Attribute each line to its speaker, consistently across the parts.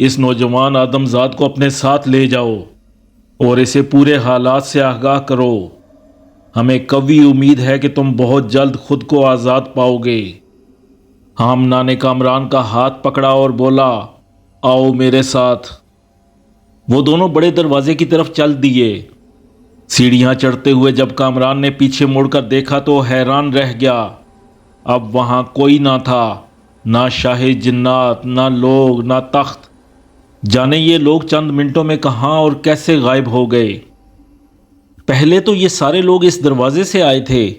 Speaker 1: اس نوجوان آدمزاد کو اپنے ساتھ لے جاؤ اور اسے پورے حالات سے آگاہ کرو۔ ہمیں قوی امید ہے کہ تم بہت جلد خود کو آزاد پاؤ گے۔ ہامنا نے کامران کا ہاتھ پکڑا اور بولا، آؤ میرے ساتھ۔ وہ دونوں بڑے دروازے کی طرف چل دیے۔ سیڑھیاں چڑھتے ہوئے جب کامران نے پیچھے مڑ کر دیکھا تو حیران رہ گیا۔ اب وہاں کوئی نہ تھا، نہ شاہ جنات، نہ لوگ، نہ تخت۔ جانے یہ لوگ چند منٹوں میں کہاں اور کیسے غائب ہو گئے۔ پہلے تو یہ سارے لوگ اس دروازے سے آئے تھے،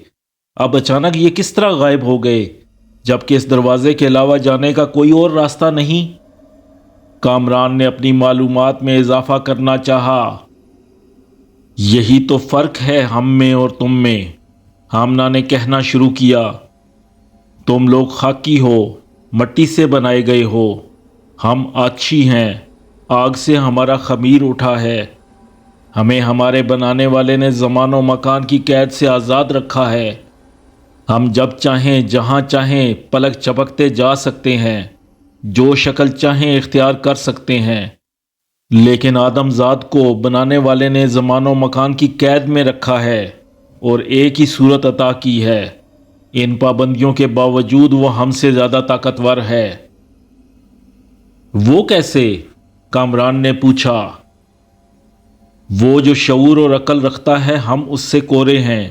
Speaker 1: اب اچانک یہ کس طرح غائب ہو گئے جبکہ اس دروازے کے علاوہ جانے کا کوئی اور راستہ نہیں؟ کامران نے اپنی معلومات میں اضافہ کرنا چاہا۔ یہی تو فرق ہے ہم میں اور تم میں، ہامنا نے کہنا شروع کیا۔ تم لوگ خاکی ہو، مٹی سے بنائے گئے ہو، ہم آتشی ہیں، آگ سے ہمارا خمیر اٹھا ہے۔ ہمیں ہمارے بنانے والے نے زمان و مکان کی قید سے آزاد رکھا ہے۔ ہم جب چاہیں جہاں چاہیں پلک چپکتے جا سکتے ہیں، جو شکل چاہیں اختیار کر سکتے ہیں، لیکن آدم ذات کو بنانے والے نے زمان و مکان کی قید میں رکھا ہے اور ایک ہی صورت عطا کی ہے۔ ان پابندیوں کے باوجود وہ ہم سے زیادہ طاقتور ہے۔ وہ کیسے؟ کامران نے پوچھا۔ وہ جو شعور اور عقل رکھتا ہے ہم اس سے کورے ہیں۔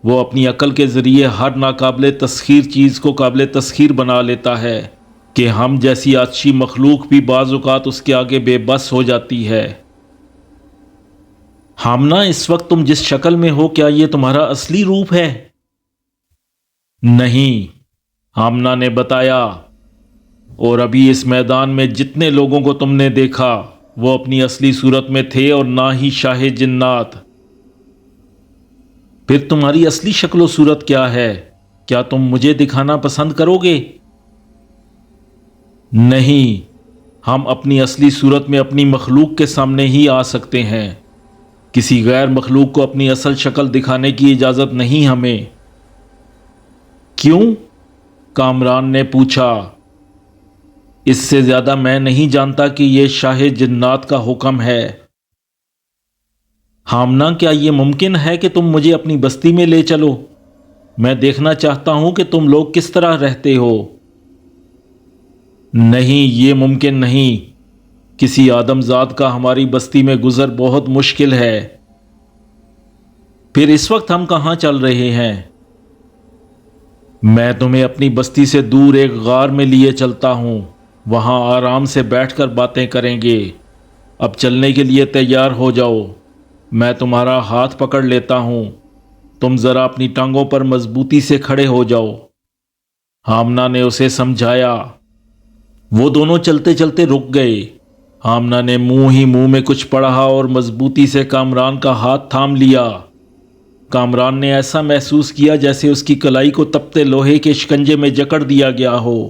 Speaker 1: وہ اپنی عقل کے ذریعے ہر ناقابل تسخیر چیز کو قابل تسخیر بنا لیتا ہے کہ ہم جیسی آتشی مخلوق بھی بعض اوقات اس کے آگے بے بس ہو جاتی ہے۔ ہامنا، اس وقت تم جس شکل میں ہو کیا یہ تمہارا اصلی روپ ہے؟ نہیں، ہامنا نے بتایا، اور ابھی اس میدان میں جتنے لوگوں کو تم نے دیکھا وہ اپنی اصلی صورت میں تھے اور نہ ہی شاہ جنات۔ پھر تمہاری اصلی شکل و صورت کیا ہے؟ کیا تم مجھے دکھانا پسند کرو گے؟ نہیں، ہم اپنی اصلی صورت میں اپنی مخلوق کے سامنے ہی آ سکتے ہیں۔ کسی غیر مخلوق کو اپنی اصل شکل دکھانے کی اجازت نہیں ہمیں۔ کیوں؟ کامران نے پوچھا۔ اس سے زیادہ میں نہیں جانتا کہ یہ شاہ جنات کا حکم ہے۔ ہامنا، کیا یہ ممکن ہے کہ تم مجھے اپنی بستی میں لے چلو؟ میں دیکھنا چاہتا ہوں کہ تم لوگ کس طرح رہتے ہو۔ نہیں، یہ ممکن نہیں۔ کسی آدم ذات کا ہماری بستی میں گزر بہت مشکل ہے۔ پھر اس وقت ہم کہاں چل رہے ہیں؟ میں تمہیں اپنی بستی سے دور ایک غار میں لیے چلتا ہوں، وہاں آرام سے بیٹھ کر باتیں کریں گے۔ اب چلنے کے لیے تیار ہو جاؤ، میں تمہارا ہاتھ پکڑ لیتا ہوں، تم ذرا اپنی ٹانگوں پر مضبوطی سے کھڑے ہو جاؤ۔ ہامنا نے اسے سمجھایا۔ وہ دونوں چلتے چلتے رک گئے۔ ہامنا نے منہ ہی منہ میں کچھ پڑھا اور مضبوطی سے کامران کا ہاتھ تھام لیا۔ کامران نے ایسا محسوس کیا جیسے اس کی کلائی کو تپتے لوہے کے شکنجے میں جکڑ دیا گیا ہو۔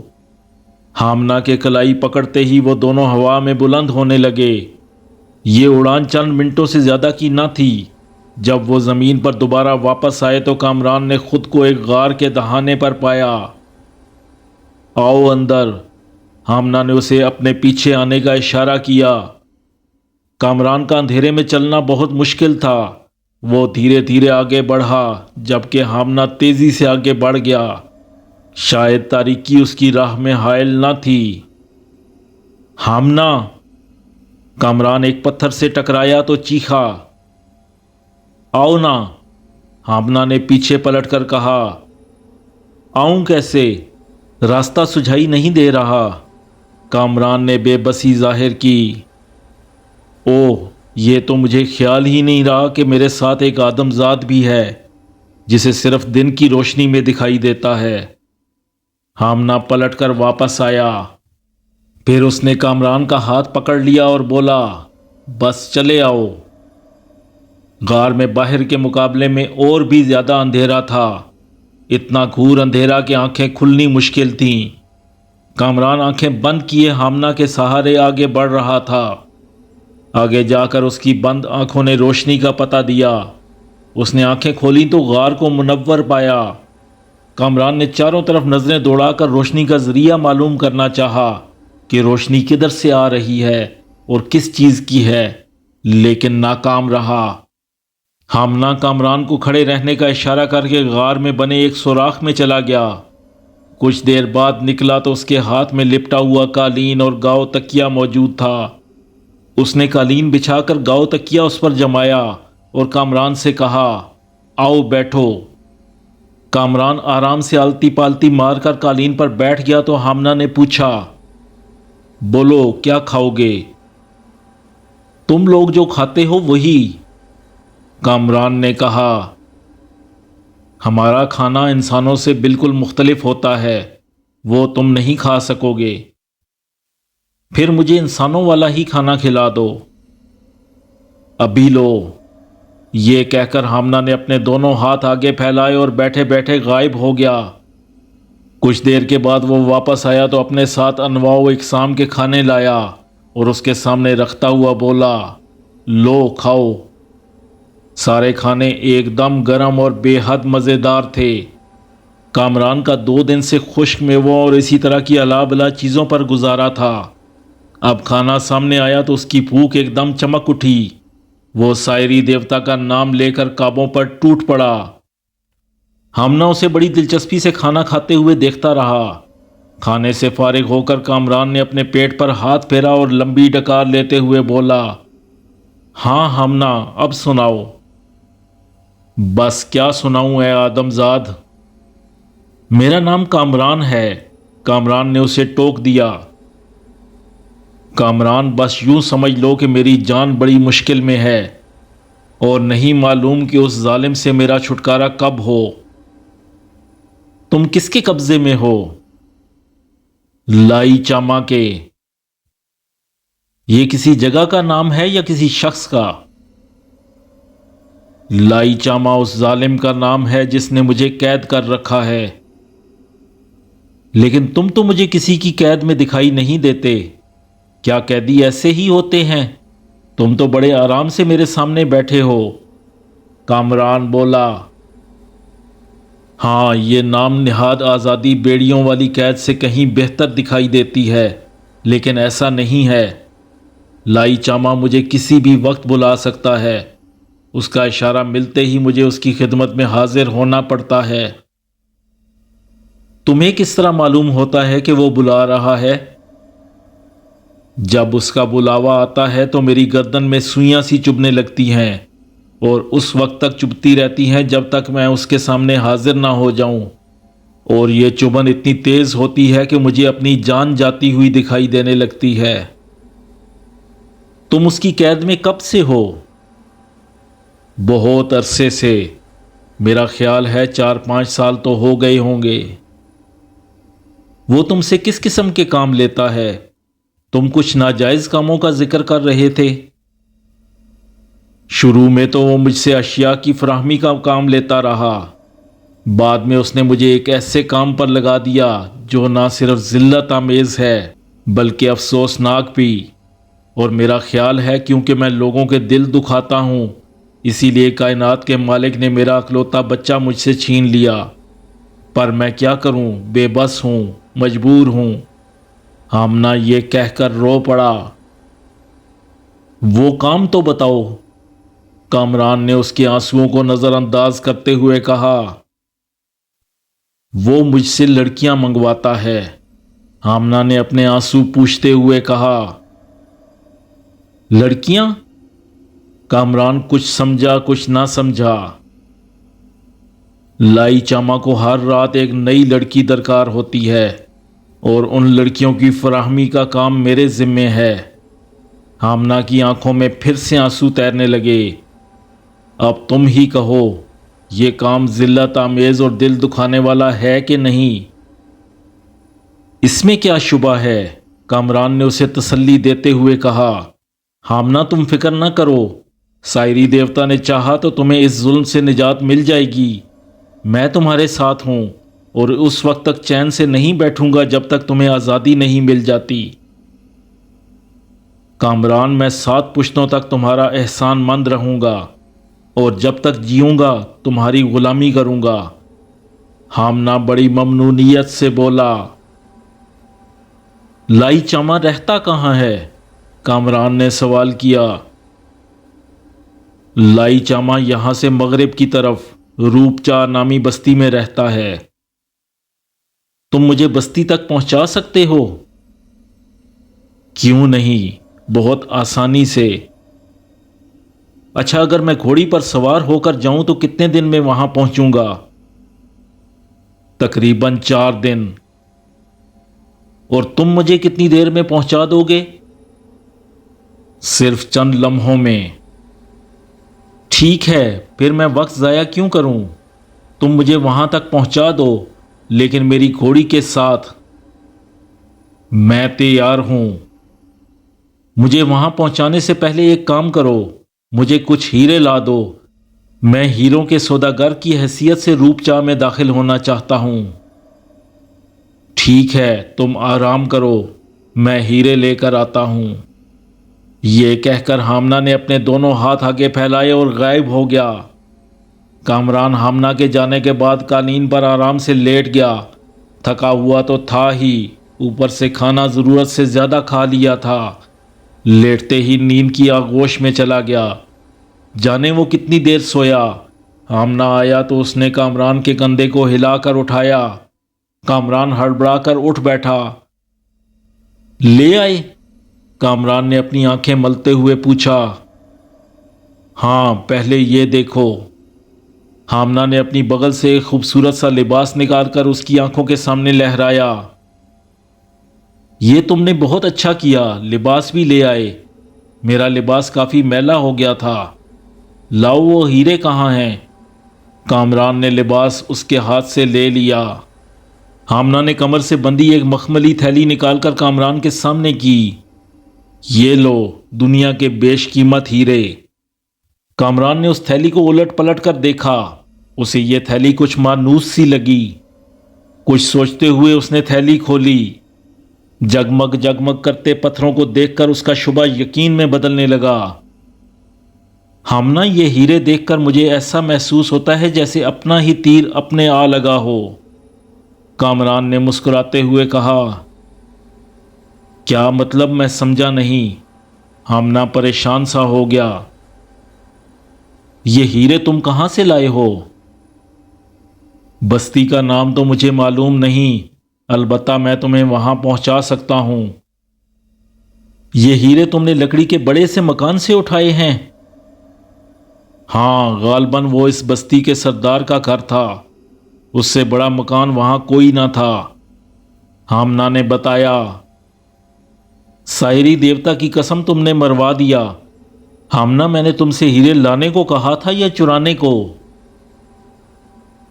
Speaker 1: ہامنا کے کلائی پکڑتے ہی وہ دونوں ہوا میں بلند ہونے لگے۔ یہ اڑان چند منٹوں سے زیادہ کی نہ تھی۔ جب وہ زمین پر دوبارہ واپس آئے تو کامران نے خود کو ایک غار کے دہانے پر پایا۔ آؤ اندر، ہامنا نے اسے اپنے پیچھے آنے کا اشارہ کیا۔ کامران کا اندھیرے میں چلنا بہت مشکل تھا۔ وہ دھیرے دھیرے آگے بڑھا جبکہ ہامنا تیزی سے آگے بڑھ گیا۔ شاید تاریکی اس کی راہ میں حائل نہ تھی۔ ہامنا! کامران ایک پتھر سے ٹکرایا تو چیخا۔ آؤ نا! ہامنا نے پیچھے پلٹ کر کہا۔ آؤں کیسے؟ راستہ سجھائی نہیں دے رہا۔ کامران نے بے بسی ظاہر کی۔ اوہ، یہ تو مجھے خیال ہی نہیں رہا کہ میرے ساتھ ایک آدم ذات بھی ہے جسے صرف دن کی روشنی میں دکھائی دیتا ہے۔ ہامنا پلٹ کر واپس آیا۔ پھر اس نے کامران کا ہاتھ پکڑ لیا اور بولا، بس چلے آؤ۔ غار میں باہر کے مقابلے میں اور بھی زیادہ اندھیرا تھا، اتنا گھور اندھیرا کہ آنکھیں کھلنی مشکل تھیں۔ کامران آنکھیں بند کیے ہامنا کے سہارے آگے بڑھ رہا تھا۔ آگے جا کر اس کی بند آنکھوں نے روشنی کا پتہ دیا۔ اس نے آنکھیں کھولیں تو غار کو منور پایا۔ کامران نے چاروں طرف نظریں دوڑا کر روشنی کا ذریعہ معلوم کرنا چاہا کہ روشنی کدھر سے آ رہی ہے اور کس چیز کی ہے، لیکن ناکام رہا۔ ہامنہ کامران کو کھڑے رہنے کا اشارہ کر کے غار میں بنے ایک سوراخ میں چلا گیا۔ کچھ دیر بعد نکلا تو اس کے ہاتھ میں لپٹا ہوا قالین اور گاؤ تکیا موجود تھا۔ اس نے قالین بچھا کر گاؤ تکیا اس پر جمایا اور کامران سے کہا، آؤ بیٹھو۔ کامران آرام سے آلتی پالتی مار کر قالین پر بیٹھ گیا تو ہامنہ نے پوچھا، بولو کیا کھاؤ گے؟ تم لوگ جو کھاتے ہو وہی، کامران نے کہا۔ ہمارا کھانا انسانوں سے بالکل مختلف ہوتا ہے، وہ تم نہیں کھا سکو گے۔ پھر مجھے انسانوں والا ہی کھانا کھلا دو۔ ابھی لو۔ یہ کہہ کر ہامنہ نے اپنے دونوں ہاتھ آگے پھیلائے اور بیٹھے بیٹھے غائب ہو گیا۔ کچھ دیر کے بعد وہ واپس آیا تو اپنے ساتھ انواع و اقسام کے کھانے لایا اور اس کے سامنے رکھتا ہوا بولا، لو کھاؤ۔ سارے کھانے ایک دم گرم اور بے حد مزیدار تھے۔ کامران کا 2 دن سے خشک میووں اور اسی طرح کی الا بلا چیزوں پر گزارا تھا۔ اب کھانا سامنے آیا تو اس کی بھوک ایک دم چمک اٹھی۔ وہ سائری دیوتا کا نام لے کر کعبوں پر ٹوٹ پڑا۔ ہامنہ اسے بڑی دلچسپی سے کھانا کھاتے ہوئے دیکھتا رہا۔ کھانے سے فارغ ہو کر کامران نے اپنے پیٹ پر ہاتھ پھیرا اور لمبی ڈکار لیتے ہوئے بولا، ہاں ہامنہ اب سناؤ۔ بس کیا سناؤں اے آدم زاد؟ میرا نام کامران ہے، کامران نے اسے ٹوک دیا۔ کامران بس یوں سمجھ لو کہ میری جان بڑی مشکل میں ہے اور نہیں معلوم کہ اس ظالم سے میرا چھٹکارا کب ہو۔ تم کس کے قبضے میں ہو؟ لائی چاما کے۔ یہ کسی جگہ کا نام ہے یا کسی شخص کا؟ لائی چاما اس ظالم کا نام ہے جس نے مجھے قید کر رکھا ہے۔ لیکن تم تو مجھے کسی کی قید میں دکھائی نہیں دیتے۔ کیا قیدی ایسے ہی ہوتے ہیں؟ تم تو بڑے آرام سے میرے سامنے بیٹھے ہو۔ کامران بولا، ہاں یہ نام نہاد آزادی بیڑیوں والی قید سے کہیں بہتر دکھائی دیتی ہے، لیکن ایسا نہیں ہے۔ لائی چاما مجھے کسی بھی وقت بلا سکتا ہے۔ اس کا اشارہ ملتے ہی مجھے اس کی خدمت میں حاضر ہونا پڑتا ہے۔ تمہیں کس طرح معلوم ہوتا ہے کہ وہ بلا رہا ہے؟ جب اس کا بلاوا آتا ہے تو میری گردن میں سوئیاں سی چبھنے لگتی ہیں اور اس وقت تک چبھتی رہتی ہیں جب تک میں اس کے سامنے حاضر نہ ہو جاؤں، اور یہ چبھن اتنی تیز ہوتی ہے کہ مجھے اپنی جان جاتی ہوئی دکھائی دینے لگتی ہے۔ تم اس کی قید میں کب سے ہو؟ بہت عرصے سے، میرا خیال ہے 4-5 سال تو ہو گئے ہوں گے۔ وہ تم سے کس قسم کے کام لیتا ہے؟ تم کچھ ناجائز کاموں کا ذکر کر رہے تھے۔ شروع میں تو وہ مجھ سے اشیاء کی فراہمی کا کام لیتا رہا، بعد میں اس نے مجھے ایک ایسے کام پر لگا دیا جو نہ صرف ذلت آمیز ہے بلکہ افسوسناک بھی، اور میرا خیال ہے کیونکہ میں لوگوں کے دل دکھاتا ہوں اسی لیے کائنات کے مالک نے میرا اکلوتا بچہ مجھ سے چھین لیا۔ پر میں کیا کروں، بے بس ہوں، مجبور ہوں۔ ہامنہ یہ کہہ کر رو پڑا۔ وہ کام تو بتاؤ، کامران نے اس کے آنسوؤں کو نظر انداز کرتے ہوئے کہا۔ وہ مجھ سے لڑکیاں منگواتا ہے، ہامنہ نے اپنے آنسو پوچھتے ہوئے کہا۔ لڑکیاں؟ کامران کچھ سمجھا کچھ نہ سمجھا۔ لائی چاما کو ہر رات ایک نئی لڑکی درکار ہوتی ہے اور ان لڑکیوں کی فراہمی کا کام میرے ذمے ہے۔ ہامنہ کی آنکھوں میں پھر سے آنسو تیرنے لگے۔ اب تم ہی کہو، یہ کام ذلت آمیز اور دل دکھانے والا ہے کہ نہیں؟ اس میں کیا شبہ ہے؟ کامران نے اسے تسلی دیتے ہوئے کہا۔ ہامنہ تم فکر نہ کرو، سائری دیوتا نے چاہا تو تمہیں اس ظلم سے نجات مل جائے گی۔ میں تمہارے ساتھ ہوں اور اس وقت تک چین سے نہیں بیٹھوں گا جب تک تمہیں آزادی نہیں مل جاتی۔ کامران میں 7 پشتوں تک تمہارا احسان مند رہوں گا اور جب تک جیوں گا تمہاری غلامی کروں گا۔ ہامنہ بڑی ممنونیت سے بولا۔ لائی چاما رہتا کہاں ہے؟ کامران نے سوال کیا۔ لائی چاما یہاں سے مغرب کی طرف روپچا نامی بستی میں رہتا ہے۔ تم مجھے بستی تک پہنچا سکتے ہو؟ کیوں نہیں، بہت آسانی سے۔ اچھا، اگر میں گھوڑی پر سوار ہو کر جاؤں تو کتنے دن میں وہاں پہنچوں گا؟ تقریباً 4 دن۔ اور تم مجھے کتنی دیر میں پہنچا دو گے؟ صرف چند لمحوں میں۔ ٹھیک ہے، پھر میں وقت ضائع کیوں کروں؟ تم مجھے وہاں تک پہنچا دو، لیکن میری گھوڑی کے ساتھ۔ میں تیار ہوں۔ مجھے وہاں پہنچانے سے پہلے ایک کام کرو، مجھے کچھ ہیرے لا دو۔ میں ہیروں کے سوداگر کی حیثیت سے روپچا میں داخل ہونا چاہتا ہوں۔ ٹھیک ہے، تم آرام کرو، میں ہیرے لے کر آتا ہوں۔ یہ کہہ کر ہامنہ نے اپنے دونوں ہاتھ آگے پھیلائے اور غائب ہو گیا۔ کامران ہامنہ کے جانے کے بعد قالین پر آرام سے لیٹ گیا۔ تھکا ہوا تو تھا ہی، اوپر سے کھانا ضرورت سے زیادہ کھا لیا تھا۔ لیٹتے ہی نیند کی آغوش میں چلا گیا۔ جانے وہ کتنی دیر سویا۔ ہامنہ آیا تو اس نے کامران کے کندھے کو ہلا کر اٹھایا۔ کامران ہڑبڑا کر اٹھ بیٹھا۔ لے آئے؟ کامران نے اپنی آنکھیں ملتے ہوئے پوچھا۔ ہاں، پہلے یہ دیکھو۔ ہامنہ نے اپنی بغل سے ایک خوبصورت سا لباس نکال کر اس کی آنکھوں کے سامنے لہرایا۔ یہ تم نے بہت اچھا کیا، لباس بھی لے آئے۔ میرا لباس کافی میلا ہو گیا تھا۔ لاؤ، وہ ہیرے کہاں ہیں؟ کامران نے لباس اس کے ہاتھ سے لے لیا۔ ہامنہ نے کمر سے بندھی ایک مخملی تھیلی نکال کر کامران کے سامنے کی۔ یہ لو، دنیا کے بیش قیمت ہیرے۔ کامران نے اس تھیلی کو الٹ پلٹ کر دیکھا۔ اسے یہ تھیلی کچھ مانوس سی لگی۔ کچھ سوچتے ہوئے اس نے تھیلی کھولی۔ جگمگ جگمگ کرتے پتھروں کو دیکھ کر اس کا شبہ یقین میں بدلنے لگا۔ ہامنہ، یہ ہیرے دیکھ کر مجھے ایسا محسوس ہوتا ہے جیسے اپنا ہی تیر اپنے آ لگا ہو۔ کامران نے مسکراتے ہوئے کہا۔ کیا مطلب؟ میں سمجھا نہیں۔ ہامنہ پریشان سا ہو گیا۔ یہ ہیرے تم کہاں سے لائے ہو؟ بستی کا نام تو مجھے معلوم نہیں، البتہ میں تمہیں وہاں پہنچا سکتا ہوں۔ یہ ہیرے تم نے لکڑی کے بڑے سے مکان سے اٹھائے ہیں؟ ہاں، غالباً وہ اس بستی کے سردار کا گھر تھا، اس سے بڑا مکان وہاں کوئی نہ تھا، ہامنہ نے بتایا۔ سائری دیوتا کی قسم تم نے مروا دیا۔ ہامنہ، میں نے تم سے ہیرے لانے کو کہا تھا یا چرانے کو؟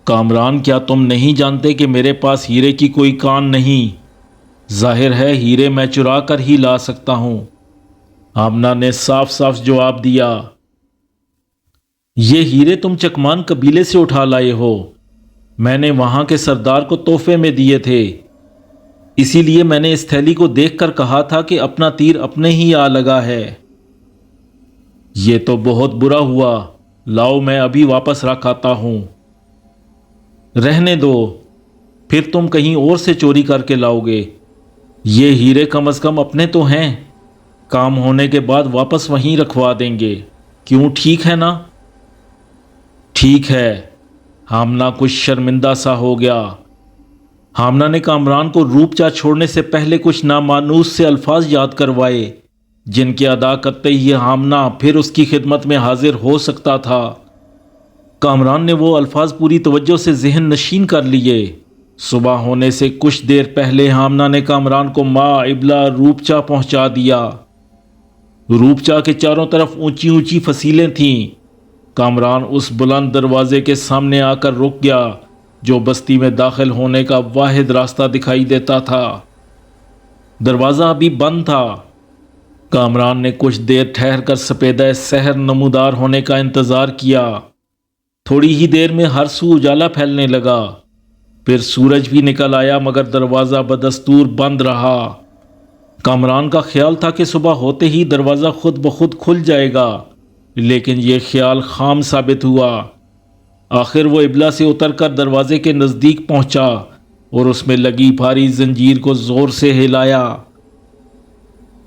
Speaker 1: کامران، کیا تم نہیں جانتے کہ میرے پاس ہیرے کی کوئی کان نہیں؟ ظاہر ہے ہیرے میں چرا کر ہی لا سکتا ہوں۔ ہامنہ نے صاف صاف جواب دیا۔ یہ ہیرے تم چکمان قبیلے سے اٹھا لائے ہو، میں نے وہاں کے سردار کو تحفے میں دیے تھے، اسی لیے میں نے اس تھیلی کو دیکھ کر کہا تھا کہ اپنا تیر اپنے ہی آ لگا ہے۔ یہ تو بہت برا ہوا، لاؤ میں ابھی واپس رکھ آتا ہوں۔ رہنے دو، پھر تم کہیں اور سے چوری کر کے لاؤ گے۔ یہ ہیرے کم از کم اپنے تو ہیں، کام ہونے کے بعد واپس وہیں رکھوا دیں گے، کیوں؟ ٹھیک ہے نا؟ ٹھیک ہے۔ ہامنہ کچھ شرمندہ سا ہو گیا۔ ہامنہ نے کامران کو روپچا چھوڑنے سے پہلے کچھ نامانوس سے الفاظ یاد کروائے، جن کے ادا کرتے ہی ہامنہ پھر اس کی خدمت میں حاضر ہو سکتا تھا۔ کامران نے وہ الفاظ پوری توجہ سے ذہن نشین کر لیے۔ صبح ہونے سے کچھ دیر پہلے ہامنہ نے کامران کو ما ابلا روپچا پہنچا دیا۔ روپچا کے چاروں طرف اونچی اونچی فصیلیں تھیں۔ کامران اس بلند دروازے کے سامنے آ کر رک گیا جو بستی میں داخل ہونے کا واحد راستہ دکھائی دیتا تھا۔ دروازہ ابھی بند تھا۔ کامران نے کچھ دیر ٹھہر کر سپیدہ سحر نمودار ہونے کا انتظار کیا۔ تھوڑی ہی دیر میں ہر سو اجالا پھیلنے لگا، پھر سورج بھی نکل آیا، مگر دروازہ بدستور بند رہا۔ کامران کا خیال تھا کہ صبح ہوتے ہی دروازہ خود بخود کھل جائے گا، لیکن یہ خیال خام ثابت ہوا۔ آخر وہ ابلا سے اتر کر دروازے کے نزدیک پہنچا اور اس میں لگی بھاری زنجیر کو زور سے ہلایا۔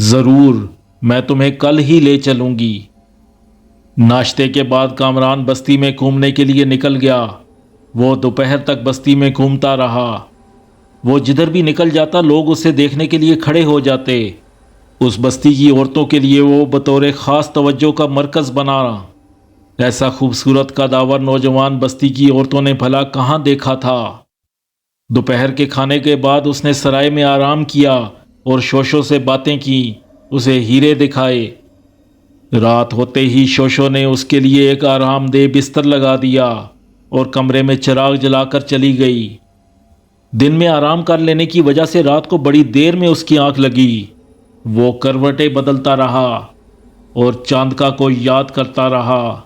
Speaker 1: ضرور، میں تمہیں کل ہی لے چلوں گی۔ ناشتے کے بعد کامران بستی میں گھومنے کے لیے نکل گیا۔ وہ دوپہر تک بستی میں گھومتا رہا۔ وہ جدھر بھی نکل جاتا لوگ اسے دیکھنے کے لیے کھڑے ہو جاتے۔ اس بستی کی عورتوں کے لیے وہ بطور خاص توجہ کا مرکز بنا رہا۔ ایسا خوبصورت قداور نوجوان بستی کی عورتوں نے بھلا کہاں دیکھا تھا۔ دوپہر کے کھانے کے بعد اس نے سرائے میں آرام کیا اور شوشو سے باتیں کی، اسے ہیرے دکھائے۔ رات ہوتے ہی شوشو نے اس کے لیے ایک آرام دہ بستر لگا دیا اور کمرے میں چراغ جلا کر چلی گئی۔ دن میں آرام کر لینے کی وجہ سے رات کو بڑی دیر میں اس کی آنکھ لگی۔ وہ کروٹیں بدلتا رہا اور چاندکا کو یاد کرتا رہا۔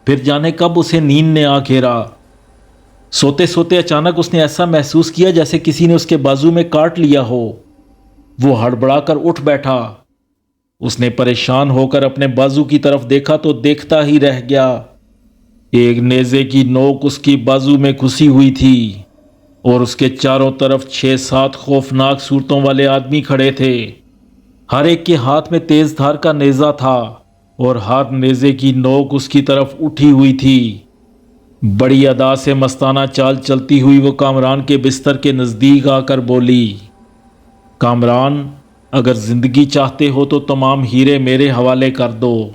Speaker 1: پھر جانے کب اسے نیند نے آ گھیرا۔ سوتے سوتے اچانک اس نے ایسا محسوس کیا جیسے کسی نے اس کے بازو میں کاٹ لیا ہو۔ وہ ہڑبڑا کر اٹھ بیٹھا۔ اس نے پریشان ہو کر اپنے بازو کی طرف دیکھا تو دیکھتا ہی رہ گیا۔ ایک نیزے کی نوک اس کی بازو میں گھسی ہوئی تھی اور اس کے چاروں طرف 6-7 خوفناک صورتوں والے آدمی کھڑے تھے۔ ہر ایک کے ہاتھ میں تیز دھار کا نیزہ تھا اور ہر نیزے کی نوک اس کی طرف اٹھی ہوئی تھی۔ بڑی ادا سے مستانہ چال چلتی ہوئی وہ کامران کے بستر کے نزدیک آ کر بولی، کامران، اگر زندگی چاہتے ہو تو تمام ہیرے میرے حوالے کر دو۔